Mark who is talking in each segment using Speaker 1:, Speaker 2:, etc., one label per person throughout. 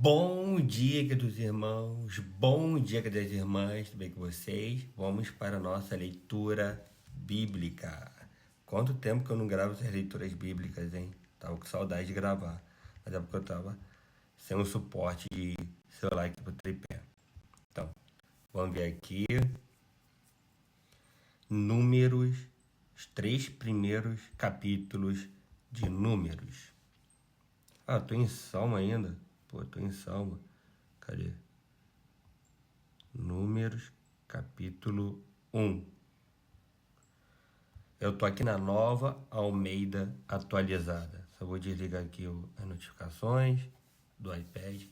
Speaker 1: Bom dia, queridos irmãos, bom dia, queridas irmãs, tudo bem com vocês? Vamos para a nossa leitura bíblica. Quanto tempo que eu não gravo essas leituras bíblicas, hein? Tava com saudade de gravar, mas é porque eu tava sem o suporte de celular aqui pro tripé. Então, vamos ver aqui, Números, os 3 primeiros capítulos de Números. Ah, tô em Salmo ainda? Pô, tô em Salmo. Cadê? Números, capítulo 1. Eu tô aqui na Nova Almeida atualizada. Só vou desligar aqui as notificações do iPad.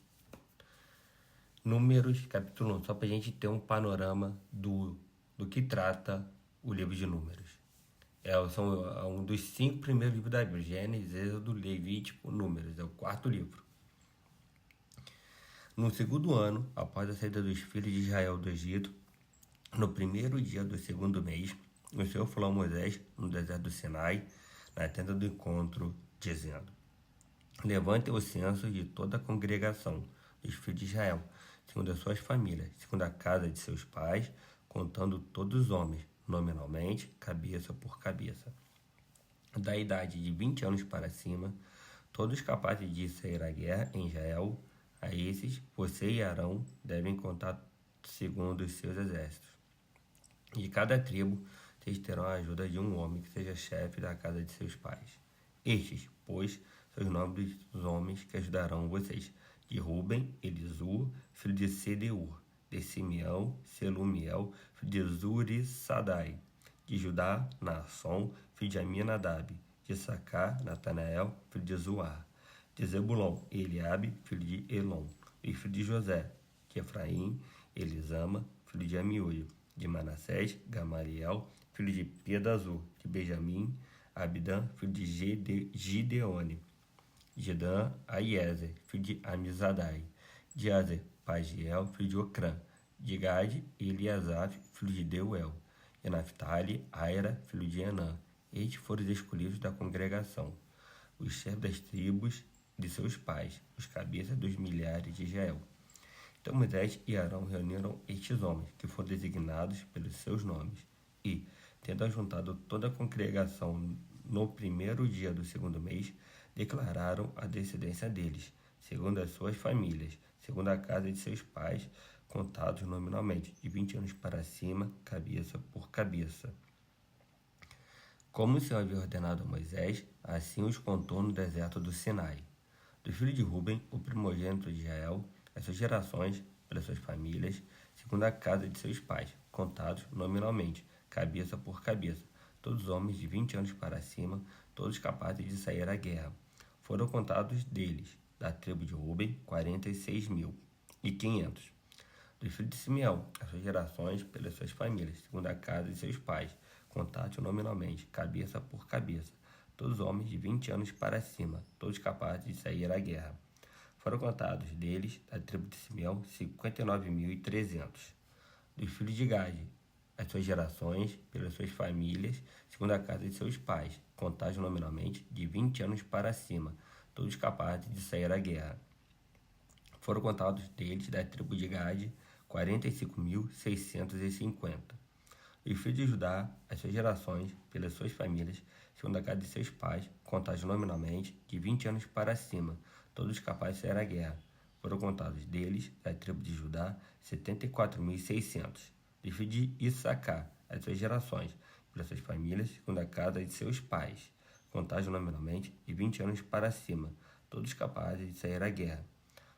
Speaker 1: Números, capítulo 1, só pra gente ter um panorama do que trata o livro de Números. São um dos 5 primeiros livros da Bíblia: Gênesis, Êxodo, Levítico, Números. É o 4º livro. No segundo ano, após a saída dos filhos de Israel do Egito, no primeiro dia do segundo mês, o Senhor falou a Moisés no deserto do Sinai, na tenda do encontro, dizendo: Levante o censo de toda a congregação dos filhos de Israel, segundo as suas famílias, segundo a casa de seus pais, contando todos os homens, nominalmente, cabeça por cabeça. Da idade de 20 anos para cima, todos capazes de sair à guerra em Israel, a esses você e Arão devem contar segundo os seus exércitos. De cada tribo, vocês terão a ajuda de um homem que seja chefe da casa de seus pais. Estes, pois, são os nomes dos homens que ajudarão vocês: de Ruben, Elisur, filho de Sedeur; de Simeão, Selumiel, filho de Zurissadai; de Judá, Naasson, filho de Aminadab; de Sacar, Natanael, filho de Zoar; de Zebulon, Eliabe, filho de Elon; e filho de José; de Efraim, Elisama, filho de Amiúde; de Manassés, Gamaliel, filho de Pedazur; de Benjamim, Abidã, filho de Gideone; de Dan, Aiezer, filho de Amizadai; de Azer, Pagiel, filho de Ocrã; de Gade, Eliasaf, filho de Deuel; de Naphtali, Aira, filho de Enã. Estes foram os escolhidos da congregação, os chefes das tribos de seus pais, os cabeças dos milhares de Israel. Então Moisés e Arão reuniram estes homens, que foram designados pelos seus nomes, e, tendo ajuntado toda a congregação no primeiro dia do segundo mês, declararam a descendência deles, segundo as suas famílias, segundo a casa de seus pais, contados nominalmente, de 20 anos para cima, cabeça por cabeça. Como o Senhor havia ordenado a Moisés, assim os contou no deserto do Sinai. Do filho de Ruben, o primogênito de Israel, as suas gerações, pelas suas famílias, segundo a casa de seus pais, contados nominalmente, cabeça por cabeça, todos homens de 20 anos para cima, todos capazes de sair à guerra. Foram contados deles, da tribo de Ruben, 46.500. Do filho de Simeão, as suas gerações, pelas suas famílias, segundo a casa de seus pais, contados nominalmente, cabeça por cabeça, todos homens de 20 anos para cima, todos capazes de sair à guerra. Foram contados deles, da tribo de Simeão, 59.300. Dos filhos de Gade, as suas gerações, pelas suas famílias, segundo a casa de seus pais, contados nominalmente, de 20 anos para cima, todos capazes de sair à guerra. Foram contados deles, da tribo de Gade, 45.650. Os filhos de Judá, as suas gerações, pelas suas famílias, segundo a casa de seus pais, contados nominalmente, de 20 anos para cima, todos capazes de sair à guerra. Foram contados deles, da tribo de Judá, 74.600. Dos filhos de Issacar, as suas gerações, pelas suas famílias, segundo a casa de seus pais, contados nominalmente, de 20 anos para cima, todos capazes de sair à guerra.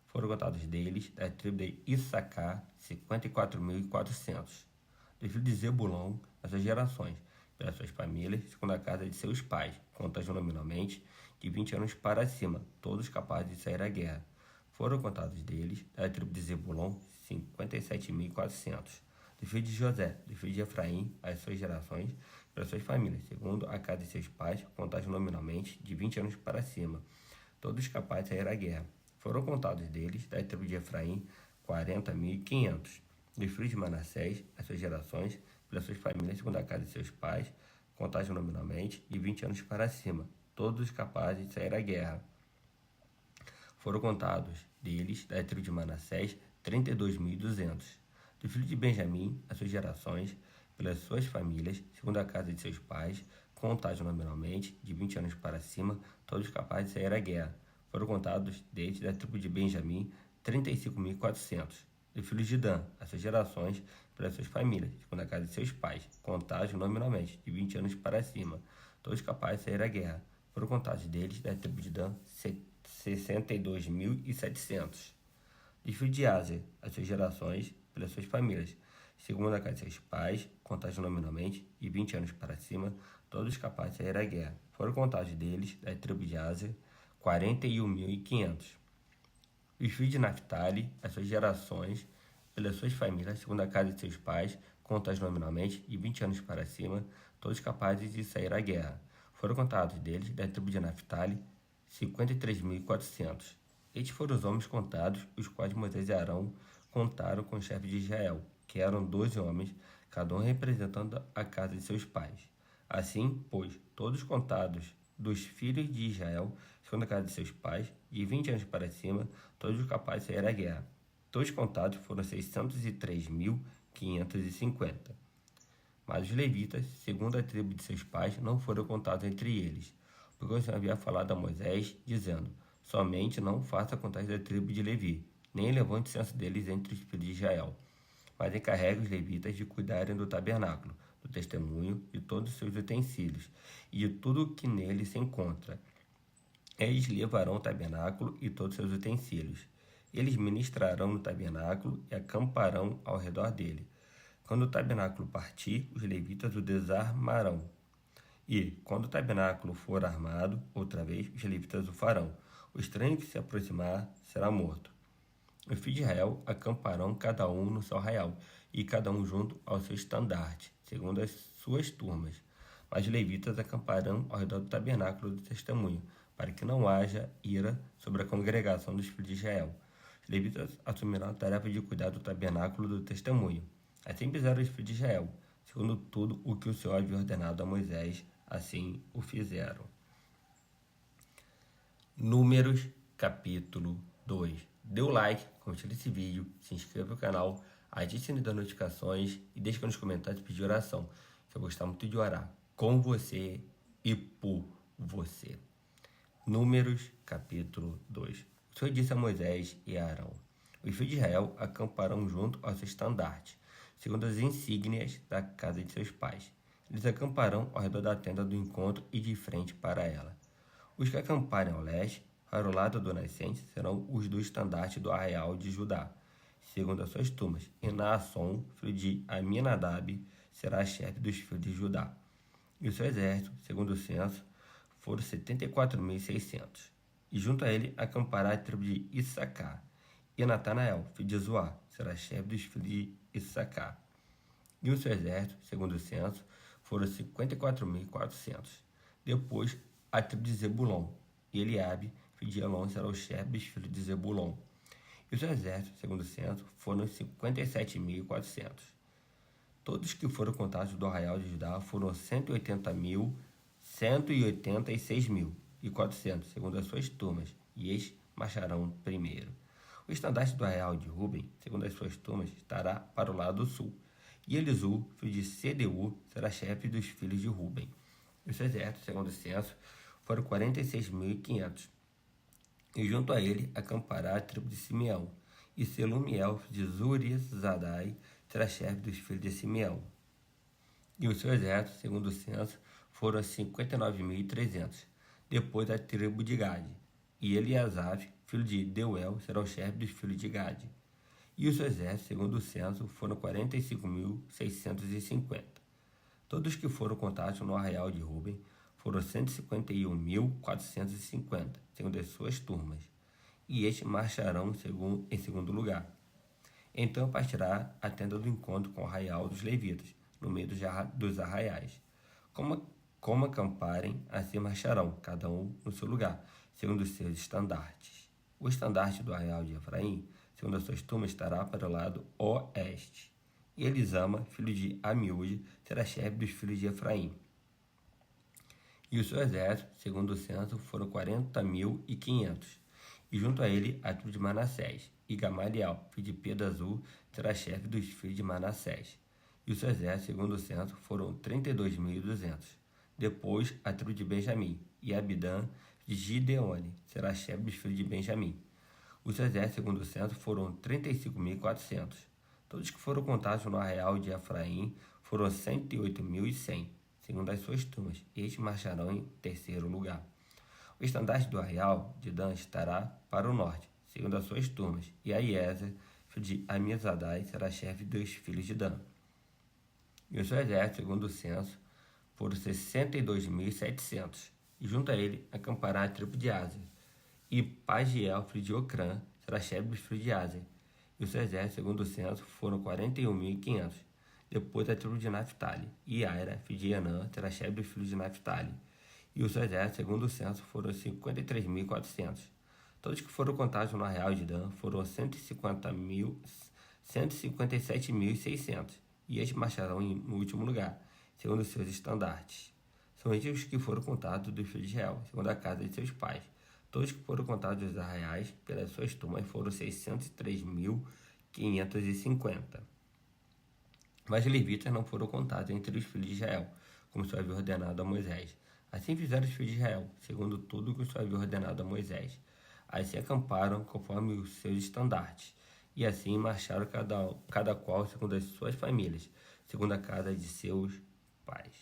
Speaker 1: Foram contados deles, da tribo de Issacar, 54.400. Dos filhos de Zebulon, as suas gerações, pelas suas famílias, segundo a casa de seus pais, contados nominalmente, de 20 anos para cima, todos capazes de sair à guerra. Foram contados deles, da tribo de Zebulon, 57.400. Dos filhos de José, dos filhos de Efraim, as suas gerações, pelas suas famílias, segundo a casa de seus pais, contados nominalmente, de 20 anos para cima, todos capazes de sair à guerra. Foram contados deles, da tribo de Efraim, 40.500. Dos filhos de Manassés, as suas gerações, pelas suas famílias, segundo a casa de seus pais, contados nominalmente, de 20 anos para cima, todos capazes de sair à guerra. Foram contados deles, da tribo de Manassés, 32.200. Do filho de Benjamim, as suas gerações, pelas suas famílias, segundo a casa de seus pais, contados nominalmente, de 20 anos para cima, todos capazes de sair à guerra. Foram contados desde da tribo de Benjamim 35.400. Do filho de Dan, as suas gerações, pelas suas famílias, segundo a casa de seus pais, contados nominalmente, de 20 anos para cima, todos capazes de sair à guerra. Foram contados deles da tribo de Dan 62.700. Do filho de Aser, as suas gerações, pelas suas famílias, segundo a casa de seus pais, contados nominalmente, de 20 anos para cima, todos capazes de sair à guerra. Foram contados deles, da tribo de Aser, 41.500. Os filhos de Naphtali, as suas gerações, pelas suas famílias, segundo a casa de seus pais, contados nominalmente, de 20 anos para cima, todos capazes de sair à guerra. Foram contados deles, da tribo de Naphtali, 53.400. Estes foram os homens contados, os quais Moisés e Arão contaram com os chefes de Israel, que eram 12 homens, cada um representando a casa de seus pais. Assim, pois, todos contados dos filhos de Israel, segundo a casa de seus pais, de 20 anos para cima, todos capazes de sair à guerra. Todos contados foram 603.550. Mas os levitas, segundo a tribo de seus pais, não foram contados entre eles, porque o Senhor havia falado a Moisés, dizendo: somente não faça a contagem da tribo de Levi, nem levante o censo deles entre os filhos de Israel, mas encarregue os levitas de cuidarem do tabernáculo, do testemunho, de todos os seus utensílios, e de tudo o que nele se encontra. Eles levarão o tabernáculo e todos os seus utensílios. Eles ministrarão no tabernáculo e acamparão ao redor dele. Quando o tabernáculo partir, os levitas o desarmarão. E, quando o tabernáculo for armado, outra vez, os levitas o farão. O estranho que se aproximar será morto. Os filhos de Israel acamparão cada um no seu arraial, e cada um junto ao seu estandarte, segundo as suas turmas. Mas os levitas acamparão ao redor do tabernáculo do testemunho, para que não haja ira sobre a congregação dos filhos de Israel. Os levitas assumirão a tarefa de cuidar do tabernáculo do testemunho. Assim fizeram os filhos de Israel, segundo tudo o que o Senhor havia ordenado a Moisés, assim o fizeram. Números, capítulo 2. Dê o like, compartilhe esse vídeo, se inscreva no canal, ative o sininho das notificações e deixe nos comentários pedir oração, que eu gostar muito de orar com você e por você. Números, capítulo 2. O Senhor disse a Moisés e a Arão: os filhos de Israel acamparão junto ao seu estandarte, segundo as insígnias da casa de seus pais. Eles acamparão ao redor da tenda do encontro e de frente para ela. Os que acamparem ao leste, para o lado do nascente, serão os do estandarte do arraial de Judá, segundo as suas turmas. E Naasson, filho de Aminadab, será chefe dos filhos de Judá. E o seu exército, segundo o censo, foram 74.600. E junto a ele acampará a tribo de Issacar. E Natanael, filho de Zoar, será chefe dos filhos de Issacar. E o seu exército, segundo o censo, foram 54.400. Depois, a tribo de Zebulon. E Eliabe, filho de Elon, será o chefe dos filhos de Zebulon. E o seu exército, segundo o censo, foram 57.400. Todos que foram contados do arraial de Judá foram 186.400, segundo as suas turmas, e estes marcharão primeiro. O estandarte do arraial de Ruben, segundo as suas turmas, estará para o lado sul. E Elisur, filho de Sedeur, será chefe dos filhos de Ruben. E o seu exército, segundo o censo, foram 46.500. E junto a ele acampará a tribo de Simeão. E Selumiel, filho de Zurizadai, será chefe dos filhos de Simeão. E o seu exército, segundo o censo, foram 59.300. Depois a tribo de Gade. E Eliasaf, filho de Deuel, será o chefe dos filhos de Gade. E o seu exército, segundo o censo, foram 45.650. Todos que foram contados no arraial de Ruben foram 151.450, segundo as suas turmas. E estes marcharão em segundo lugar. Então partirá a tenda do encontro com o arraial dos levitas, no meio dos arraiais. Como acamparem, assim marcharão, cada um no seu lugar, segundo os seus estandartes. O estandarte do arraial de Efraim, segundo as suas turmas, estará para o lado oeste. E Elisama, filho de Amiúde, será chefe dos filhos de Efraim. E o seu exército, segundo o censo, foram 40.500. e junto a ele a tribo de Manassés. E Gamaliel, filho de Pedazur, será chefe dos filhos de Manassés. E o seu exército, segundo o censo, foram 32.200. Depois, a tribo de Benjamim, e Abidã, de Gideone, será chefe dos filhos de Benjamim. O seu exército, segundo o censo, foram 35.400. Todos que foram contados no arraial de Efraim foram 108.100, segundo as suas turmas. Estes marcharão em terceiro lugar. O estandarte do arraial de Dan estará para o norte, segundo as suas turmas, e Aiezer, filho de Amizadai, será chefe dos filhos de Dan. E o seu exército, segundo o censo, foram 62.700, e junto a ele acampará a tribo de Aser. E Pagiel, filho de Ocrã, será chefe dos filhos de Aser. E o seu exército, segundo o censo, foram 41.500. Depois a tribo de Naphtali. E Aira, filho de Enã, será chefe dos filhos de Naphtali. E o seu exército, segundo o censo, foram 53.400. Todos que foram contados no arraial de Dan foram 157.600. E estes marcharão no último lugar, segundo os seus estandartes. São estes os que foram contados dos filhos de Israel, segundo a casa de seus pais. Todos que foram contados dos arraiais pelas suas turmas foram 603.550. Mas os levitas não foram contados entre os filhos de Israel, como o Senhor havia ordenado a Moisés. Assim fizeram os filhos de Israel, segundo tudo que o Senhor havia ordenado a Moisés. Assim acamparam conforme os seus estandartes, e assim marcharam cada qual segundo as suas famílias, segundo a casa de seus pais.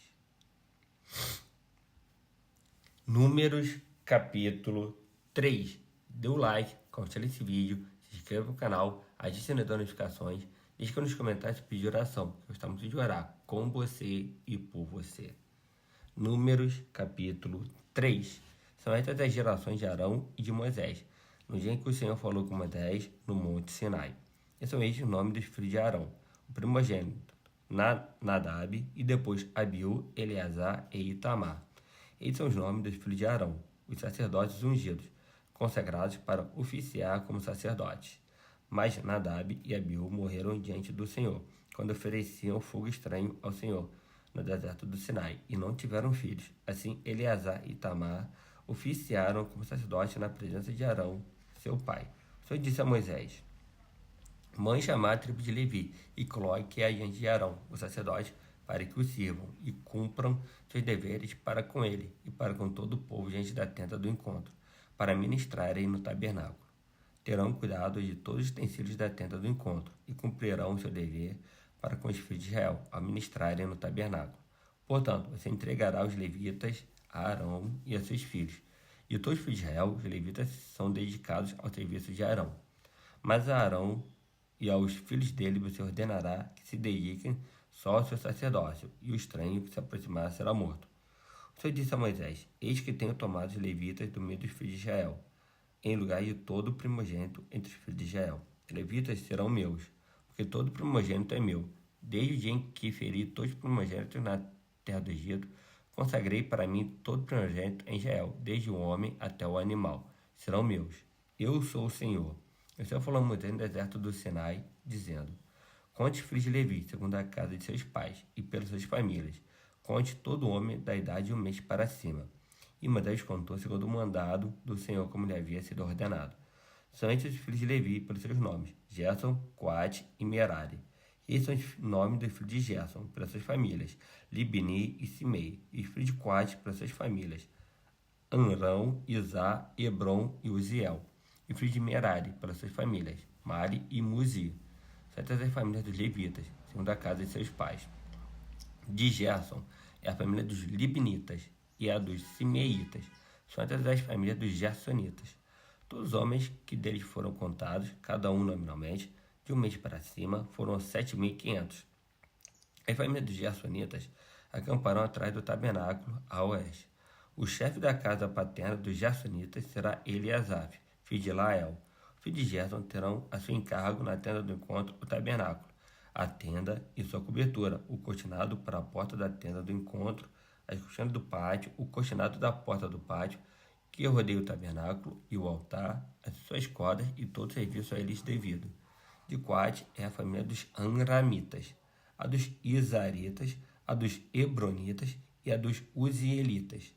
Speaker 1: Números, capítulo 3. Dê o like, compartilhe esse vídeo, se inscreva no canal, ative o sininho das notificações, deixe nos comentários pedir oração, que gostamos de orar com você e por você. Números, capítulo 3. São estas as gerações de Arão e de Moisés, no dia em que o Senhor falou com Moisés no monte Sinai. E são estes os nomes dos filhos de Arão: o primogênito, Nadab, e depois Abiú, Eleazar e Itamar. Estes são os nomes dos filhos de Arão, os sacerdotes ungidos, consagrados para oficiar como sacerdotes. Mas Nadab e Abiú morreram diante do Senhor, quando ofereciam fogo estranho ao Senhor, no deserto do Sinai, e não tiveram filhos. Assim, Eleazar e Itamar oficiaram como sacerdotes na presença de Arão, seu pai. O Senhor disse a Moisés: mande chamar a tribo de Levi e coloque a diante de Arão, o sacerdote, para que o sirvam e cumpram seus deveres para com ele e para com todo o povo diante da tenda do encontro, para ministrarem no tabernáculo. Terão cuidado de todos os utensílios da tenda do encontro e cumprirão o seu dever para com os filhos de Israel, ao ministrarem no tabernáculo. Portanto, você entregará os levitas a Arão e a seus filhos. De todos os filhos de Israel, os levitas são dedicados ao serviço de Arão. Mas a Arão e aos filhos dele você ordenará que se dediquem só ao seu sacerdócio, e o estranho que se aproximar será morto. O Senhor disse a Moisés: eis que tenho tomado os levitas do meio dos filhos de Israel, em lugar de todo o primogênito entre os filhos de Israel. Os levitas serão meus, porque todo primogênito é meu. Desde o dia em que feri todos os primogênitos na terra do Egito, consagrei para mim todo primogênito em Israel, desde o homem até o animal. Serão meus. Eu sou o Senhor. O Senhor falou a Moisés no deserto do Sinai, dizendo: conte os filhos de Levi, segundo a casa de seus pais, e pelas suas famílias. Conte todo homem da idade de um mês para cima. E Moisés contou segundo o mandado do Senhor, como lhe havia sido ordenado. São estes os filhos de Levi pelos seus nomes: Gerson, Coate e Merari. Esses são os nomes dos filhos de Gerson, pelas suas famílias: Libni e Simei. E os filhos de Coate, pelas suas famílias: Amrão, Izá, Hebron e Uziel. E os filhos de Merari, pelas suas famílias: Mari e Muzi. São estas as famílias dos levitas, segundo a casa de seus pais. De Gerson é a família dos Libnitas, e a dos Simeitas. São estas as famílias dos Gersonitas. Todos os homens que deles foram contados, cada um nominalmente, de um mês para cima, foram 7.500. As famílias dos Gersonitas acamparão atrás do tabernáculo a oeste. O chefe da casa paterna dos Gersonitas será Eliasaf, filho de Lael. Os filhos de Gerson terão a seu encargo na tenda do encontro o tabernáculo, a tenda e sua cobertura, o cortinado para a porta da tenda do encontro, as cortinas do pátio, o cortinado da porta do pátio, que rodeia o tabernáculo e o altar, as suas cordas e todo serviço a eles devido. De Coate é a família dos Amramitas, a dos Izaritas, a dos Hebronitas e a dos Uzielitas.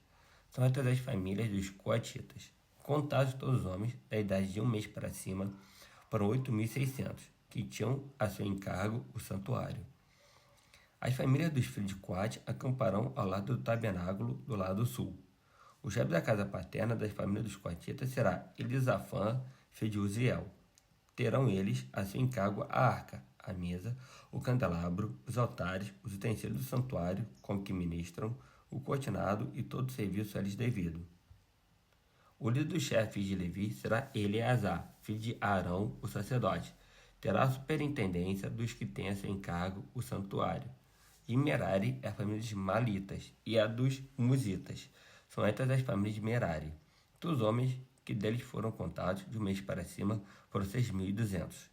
Speaker 1: São estas as famílias dos Coatitas. Contados todos os homens da idade de 1 mês para cima, foram 8.600, que tinham a seu encargo o santuário. As famílias dos filhos de Coate acamparão ao lado do tabernáculo, do lado sul. O chefe da casa paterna das famílias dos coatitas será Elisafã, filho de Uziel. Terão eles a seu encargo a arca, a mesa, o candelabro, os altares, os utensílios do santuário com que ministram, o cortinado e todo o serviço a eles devido. O líder dos chefes de Levi será Eleazar, filho de Arão, o sacerdote. Terá a superintendência dos que têm a seu encargo o santuário. E Merari é a família dos Malitas e a dos Musitas. São estas as famílias de Merari. Dos homens que deles foram contados de 1 mês para cima foram 6.200.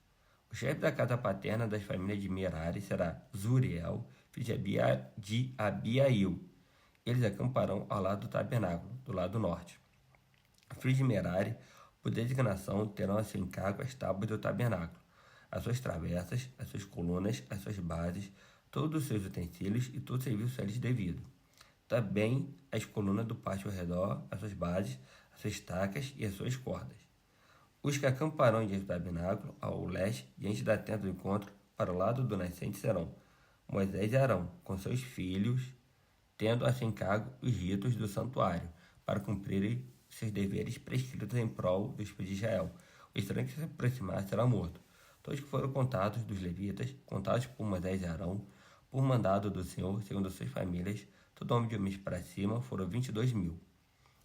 Speaker 1: O chefe da casa paterna das famílias de Merari será Zuriel, filho de Abiail. Eles acamparão ao lado do tabernáculo, do lado norte. Filhos de Merari, por designação, terão a seu encargo as tábuas do tabernáculo, as suas travessas, as suas colunas, as suas bases, todos os seus utensílios e todo o serviço a eles devido. Também as colunas do pátio ao redor, as suas bases, as suas estacas e as suas cordas. Os que acamparão diante do tabernáculo, ao leste, diante da tenda do encontro, para o lado do nascente serão Moisés e Arão, com seus filhos, tendo a seu encargo os ritos do santuário, para cumprirem seus deveres prescritos em prol dos filhos de Israel. O estranho que se aproximar será morto. Todos que foram contados dos levitas, contados por Moisés e Arão, por mandado do Senhor, segundo suas famílias, todo homem de 1 mês para cima, foram 22.000.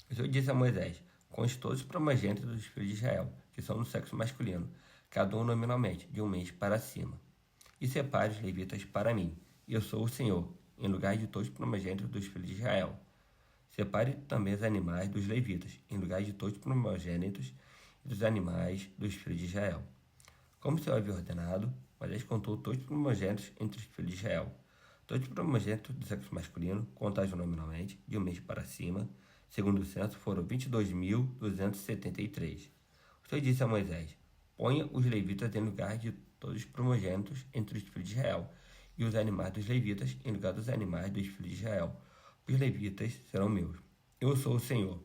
Speaker 1: O Senhor disse a Moisés: conte todos os primogênitos dos filhos de Israel, que são do sexo masculino, cada um nominalmente, de 1 mês para cima. E separe os levitas para mim, e eu sou o Senhor, em lugar de todos os primogênitos dos filhos de Israel. Separe também os animais dos levitas, em lugar de todos os primogênitos e dos animais dos filhos de Israel. Como o Senhor havia ordenado, Moisés contou todos os primogênitos entre os filhos de Israel. Todos os primogênitos do sexo masculino, contados nominalmente, de 1 mês para cima, segundo o censo, foram 22.273. O Senhor disse a Moisés: ponha os levitas em lugar de todos os primogênitos entre os filhos de Israel, e os animais dos levitas em lugar dos animais dos filhos de Israel. Os levitas serão meus. Eu sou o Senhor.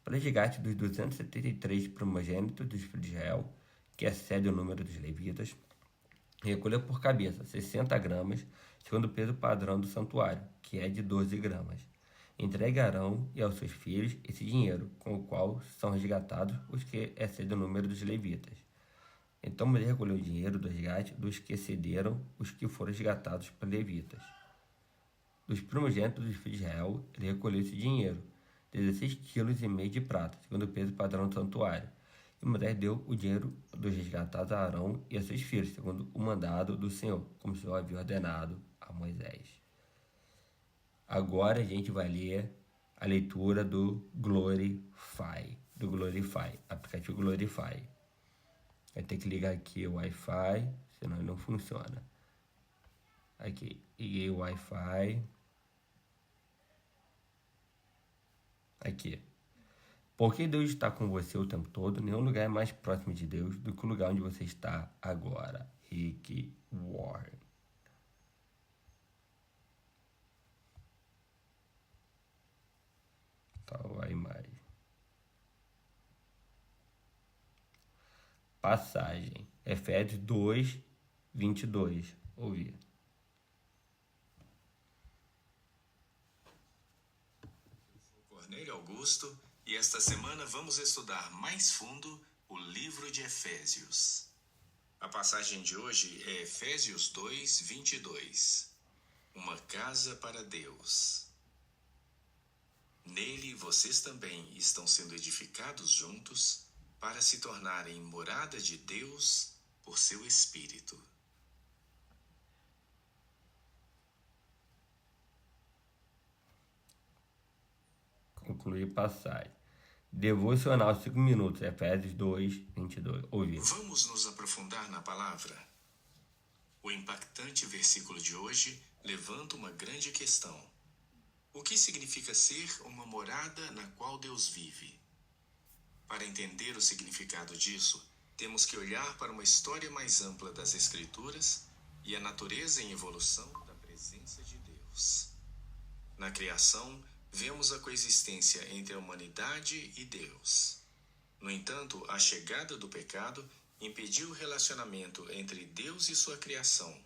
Speaker 1: Para resgate dos 273 primogênitos dos filhos de Israel, que excede o número dos levitas, recolha por cabeça 60 gramas, segundo o peso padrão do santuário, que é de 12 gramas. Entregue a Arão e aos seus filhos esse dinheiro, com o qual são resgatados os que excedem o número dos levitas. Então Moisés recolheu o dinheiro do resgate dos que excederam os que foram resgatados por levitas. Dos primogênitos dos filhos de Israel, ele recolheu esse dinheiro, 16,5 kg de prata, segundo o peso padrão do santuário. E Moisés deu o dinheiro dos resgatados a Arão e a seus filhos, segundo o mandado do Senhor, como o Senhor havia ordenado a Moisés. Agora a gente vai ler a leitura do Glorify, aplicativo Glorify. Vai ter que ligar aqui o Wi-Fi, senão ele não funciona. Aqui, liguei o Wi-Fi. Aqui. Porque Deus está com você o tempo todo, nenhum lugar é mais próximo de Deus do que o lugar onde você está agora. Rick Warren. Tal a imagem. Passagem. Efésios 2, 22. Ouvir.
Speaker 2: Cornélio Augusto, e esta semana vamos estudar mais fundo o livro de Efésios. A passagem de hoje é Efésios 2, 22. Uma casa para Deus. Nele vocês também estão sendo edificados juntos para se tornarem morada de Deus por seu Espírito.
Speaker 1: Concluir passagem. Devocional 5 minutos, Efésios 2, 22. Ouvir.
Speaker 2: Vamos nos aprofundar na palavra. O impactante versículo de hoje levanta uma grande questão. O que significa ser uma morada na qual Deus vive? Para entender o significado disso, temos que olhar para uma história mais ampla das Escrituras e a natureza em evolução da presença de Deus. Na criação, vemos a coexistência entre a humanidade e Deus. No entanto, a chegada do pecado impediu o relacionamento entre Deus e sua criação.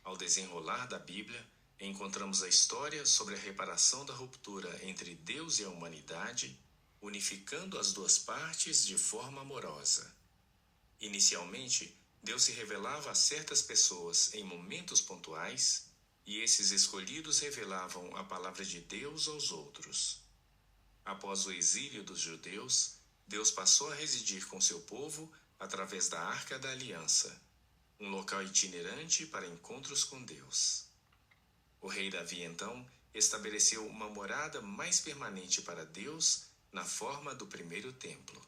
Speaker 2: Ao desenrolar da Bíblia, encontramos a história sobre a reparação da ruptura entre Deus e a humanidade, unificando as duas partes de forma amorosa. Inicialmente, Deus se revelava a certas pessoas em momentos pontuais, e esses escolhidos revelavam a palavra de Deus aos outros. Após o exílio dos judeus, Deus passou a residir com seu povo através da Arca da Aliança, um local itinerante para encontros com Deus. O rei Davi, então, estabeleceu uma morada mais permanente para Deus na forma do primeiro templo.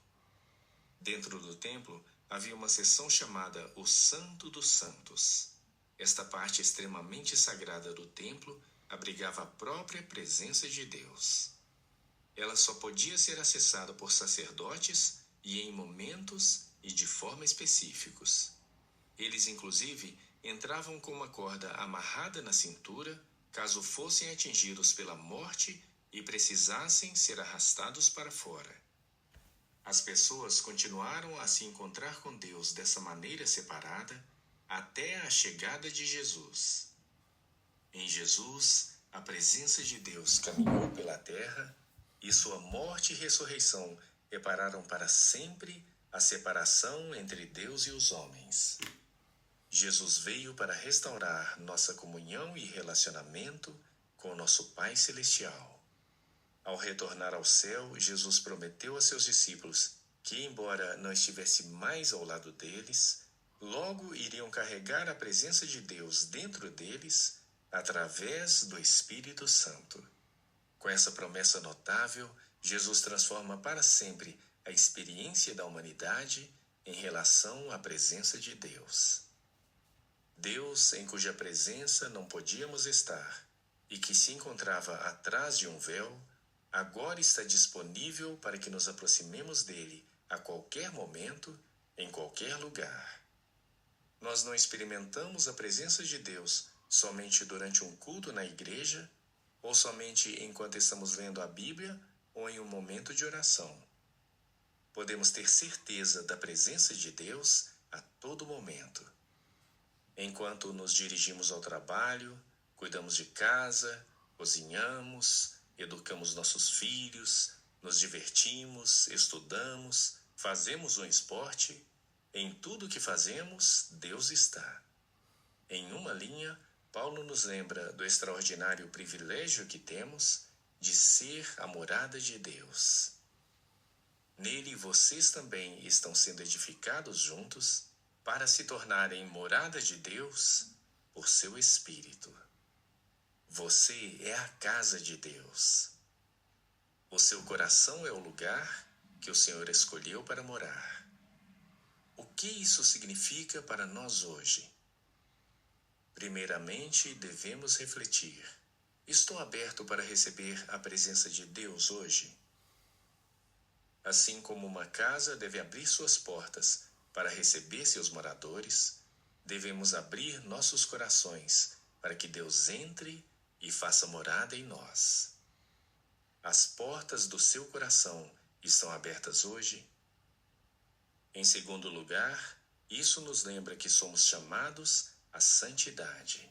Speaker 2: Dentro do templo, havia uma seção chamada o Santo dos Santos. Esta parte extremamente sagrada do templo abrigava a própria presença de Deus. Ela só podia ser acessada por sacerdotes e em momentos e de forma específicos. Eles, inclusive, entravam com uma corda amarrada na cintura, caso fossem atingidos pela morte e precisassem ser arrastados para fora. As pessoas continuaram a se encontrar com Deus dessa maneira separada até a chegada de Jesus. Em Jesus, a presença de Deus caminhou pela terra e sua morte e ressurreição repararam para sempre a separação entre Deus e os homens. Jesus veio para restaurar nossa comunhão e relacionamento com o nosso Pai Celestial. Ao retornar ao céu, Jesus prometeu a seus discípulos que, embora não estivesse mais ao lado deles, logo iriam carregar a presença de Deus dentro deles através do Espírito Santo. Com essa promessa notável, Jesus transforma para sempre a experiência da humanidade em relação à presença de Deus. Deus, em cuja presença não podíamos estar e que se encontrava atrás de um véu, agora está disponível para que nos aproximemos dele a qualquer momento, em qualquer lugar. Nós não experimentamos a presença de Deus somente durante um culto na igreja, ou somente enquanto estamos lendo a Bíblia ou em um momento de oração. Podemos ter certeza da presença de Deus a todo momento. Enquanto nos dirigimos ao trabalho, cuidamos de casa, cozinhamos, educamos nossos filhos, nos divertimos, estudamos, fazemos um esporte. Em tudo que fazemos, Deus está. Em uma linha, Paulo nos lembra do extraordinário privilégio que temos de ser a morada de Deus. Nele vocês também estão sendo edificados juntos para se tornarem morada de Deus por seu Espírito. Você é a casa de Deus. O seu coração é o lugar que o Senhor escolheu para morar. O que isso significa para nós hoje? Primeiramente, devemos refletir: estou aberto para receber a presença de Deus hoje? Assim como uma casa deve abrir suas portas para receber seus moradores, devemos abrir nossos corações para que Deus entre e faça morada em nós. As portas do seu coração estão abertas hoje? Em segundo lugar, isso nos lembra que somos chamados à santidade.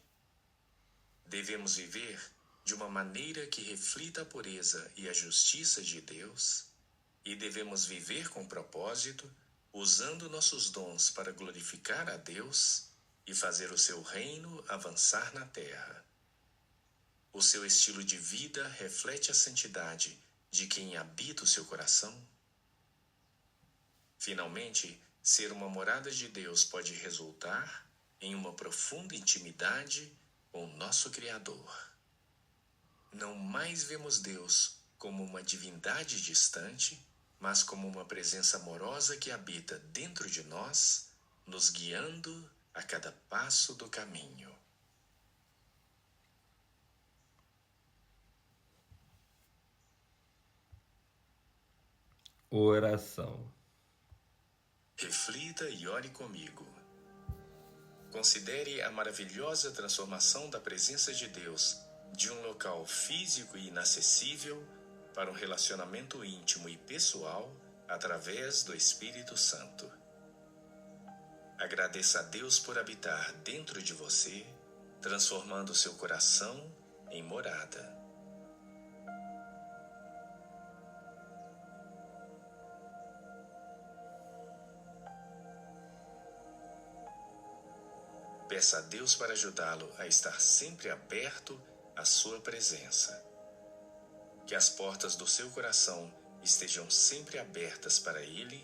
Speaker 2: Devemos viver de uma maneira que reflita a pureza e a justiça de Deus, e devemos viver com propósito, usando nossos dons para glorificar a Deus e fazer o seu reino avançar na terra. O seu estilo de vida reflete a santidade de quem habita o seu coração? Finalmente, ser uma morada de Deus pode resultar em uma profunda intimidade com o nosso Criador. Não mais vemos Deus como uma divindade distante, mas como uma presença amorosa que habita dentro de nós, nos guiando a cada passo do caminho.
Speaker 1: Oração.
Speaker 2: Reflita e ore comigo. Considere a maravilhosa transformação da presença de Deus de um local físico e inacessível para um relacionamento íntimo e pessoal através do Espírito Santo. Agradeça a Deus por habitar dentro de você, transformando seu coração em morada. Peça a Deus para ajudá-lo a estar sempre aberto à sua presença. Que as portas do seu coração estejam sempre abertas para Ele,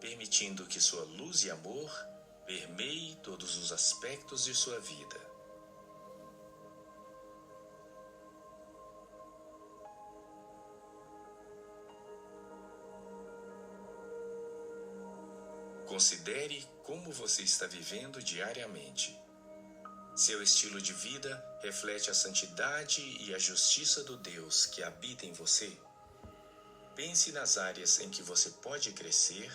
Speaker 2: permitindo que sua luz e amor permeie todos os aspectos de sua vida. Considere como você está vivendo diariamente. Seu estilo de vida reflete a santidade e a justiça do Deus que habita em você? Pense nas áreas em que você pode crescer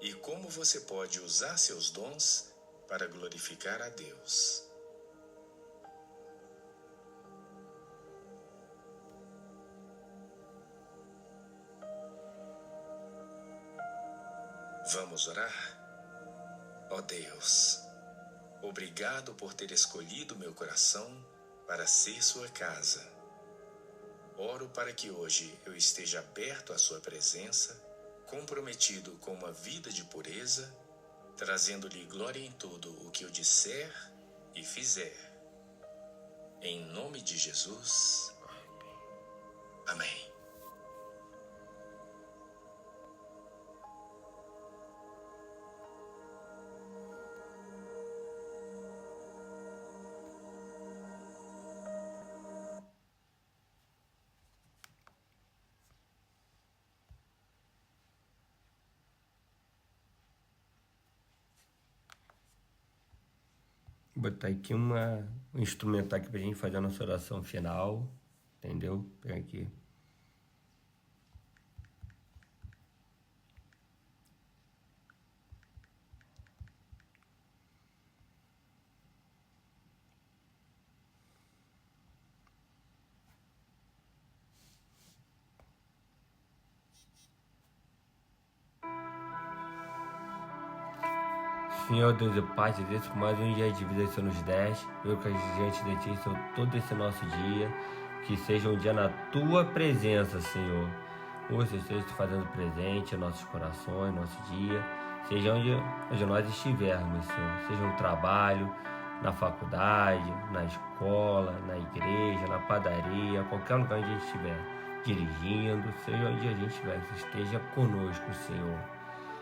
Speaker 2: e como você pode usar seus dons para glorificar a Deus. Vamos orar? Ó Deus, obrigado por ter escolhido meu coração para ser sua casa. Oro para que hoje eu esteja aberto à sua presença, comprometido com uma vida de pureza, trazendo-lhe glória em tudo o que eu disser e fizer. Em nome de Jesus. Amém.
Speaker 1: Vou botar aqui um instrumental aqui pra gente fazer a nossa oração final, entendeu? Pega aqui. Senhor Deus e Pai, te agradeço por mais um dia de vida que o Senhor nos deste. Eu que diante de Ti, Senhor, todo esse nosso dia, que seja um dia na Tua presença, Senhor. Hoje eu esteja fazendo presente em nossos corações, nosso dia, seja onde nós estivermos, Senhor. Seja no trabalho, na faculdade, na escola, na igreja, na padaria, qualquer lugar onde a gente estiver dirigindo, seja onde a gente estiver, esteja conosco, Senhor.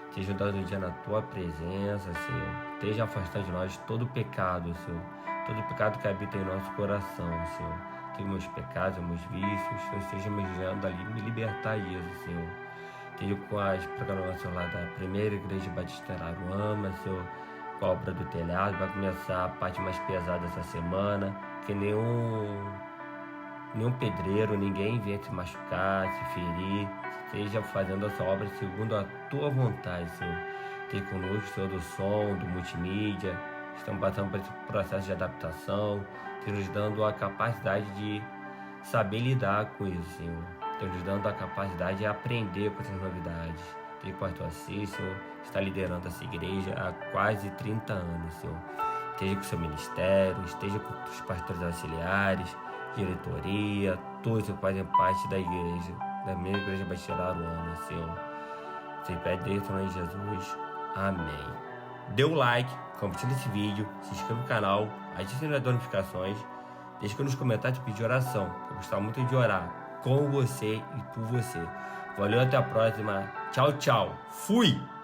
Speaker 1: Esteja dando um dia na Tua presença, Senhor. Esteja afastando de nós todo pecado, Senhor. Todo pecado que habita em nosso coração, Senhor. Tem meus pecados, meus vícios, Senhor. Esteja me ajudando ali, me libertar disso, Senhor. Esteja com as programações lá da Primeira Igreja Batista Araruama, Senhor. Com a obra do telhado. Vai começar a parte mais pesada essa semana. Que nenhum pedreiro, ninguém venha se machucar, se ferir. Esteja fazendo essa obra segundo a Tua vontade, Senhor. Esteja conosco, Senhor, do som, do multimídia. Estamos passando por esse processo de adaptação. Esteja nos dando a capacidade de saber lidar com isso, Senhor. Esteja nos dando a capacidade de aprender com essas novidades. Esteja com a Tua Senhor. Está liderando essa igreja há quase 30 anos, Senhor. Esteja com o seu ministério, esteja com os pastores auxiliares, diretoria, todos que fazem parte da igreja, da minha Igreja Batista Araruama, Senhor. Se pede em nome de Jesus. Amém. Dê um like, compartilhe esse vídeo, se inscreva no canal, ative o sininho das notificações, deixe aqui nos comentários pedir oração. Eu gostaria muito de orar com você e por você. Valeu, até a próxima. Tchau, tchau. Fui!